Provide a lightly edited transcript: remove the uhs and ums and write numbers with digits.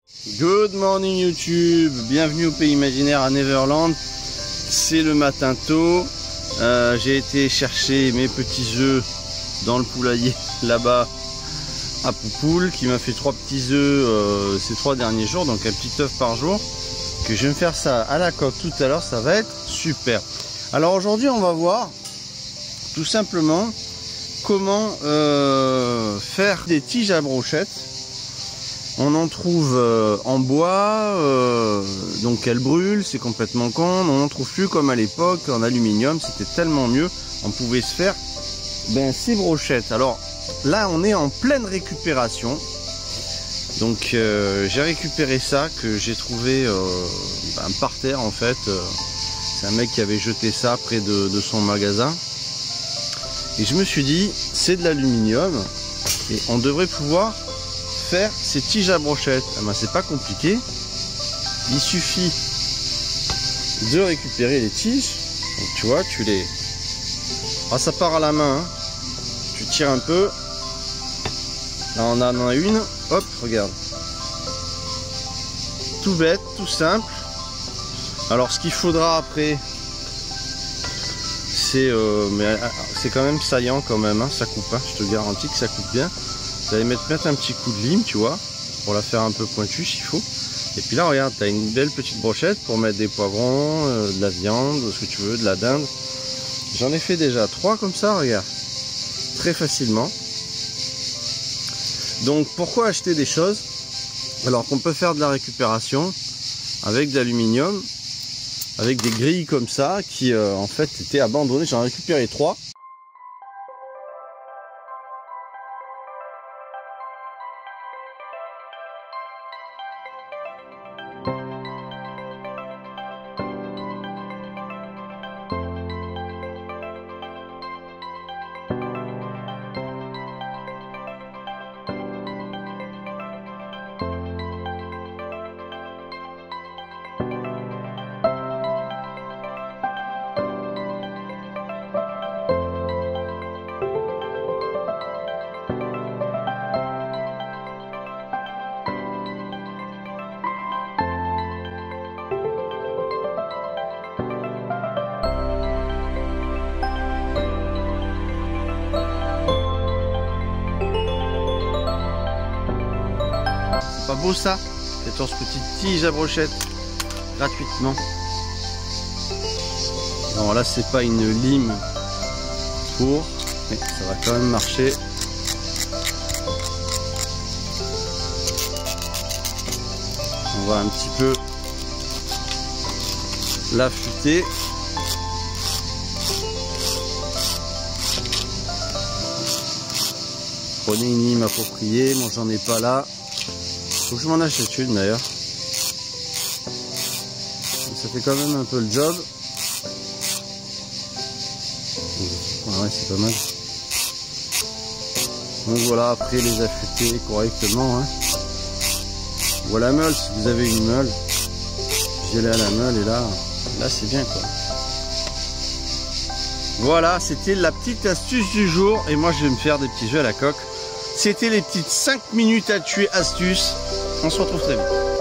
Good morning YouTube, bienvenue au pays imaginaire à Neverland. C'est le matin tôt, j'ai été chercher mes petits œufs dans le poulailler là-bas à Poupoule qui m'a fait 3 petits œufs ces 3 derniers jours, donc un petit œuf par jour, que je vais me faire ça à la coque tout à l'heure, ça va être super. Alors aujourd'hui on va voir tout simplement comment faire des tiges à brochettes. On en trouve en bois, donc elles brûlent, c'est complètement con. On n'en trouve plus comme à l'époque en aluminium, c'était tellement mieux. On pouvait se faire ces brochettes. Alors là on est en pleine récupération. Donc j'ai récupéré ça que j'ai trouvé par terre en fait. C'est un mec qui avait jeté ça près de son magasin. Et je me suis dit c'est de l'aluminium et on devrait pouvoir faire ces tiges à brochettes. C'est pas compliqué, il suffit de récupérer les tiges. Donc tu vois, tu les ça part à la main, hein. Tu tires un peu, là on en a une, hop, regarde, tout bête, tout simple. Alors ce qu'il faudra après, c'est mais c'est quand même saillant quand même, hein. Ça coupe, hein. Je te garantis que ça coupe bien. Vous allez mettre un petit coup de lime, tu vois, pour la faire un peu pointue s'il faut. Et puis là, regarde, tu as une belle petite brochette pour mettre des poivrons, de la viande, ce que tu veux, de la dinde. J'en ai fait déjà 3 comme ça, regarde, très facilement. Donc pourquoi acheter des choses alors qu'on peut faire de la récupération avec de l'aluminium, avec des grilles comme ça qui en fait étaient abandonnées. J'en ai récupéré 3. Pas beau ça, 14 petites tiges à brochettes gratuitement. Non, là c'est pas une lime pour, mais ça va quand même marcher. On va un petit peu l'affûter. Prenez une lime appropriée, moi j'en ai pas là. Faut que je m'en achète une d'ailleurs. Ça fait quand même un peu le job. Ouais, c'est pas mal. Donc voilà, après les affûter correctement. Hein. Ou à la meule, si vous avez une meule. J'ai à la meule et là c'est bien quoi. Voilà, c'était la petite astuce du jour. Et moi je vais me faire des petits jeux à la coque. C'était les petites 5 minutes à tuer astuces. On se retrouve très vite.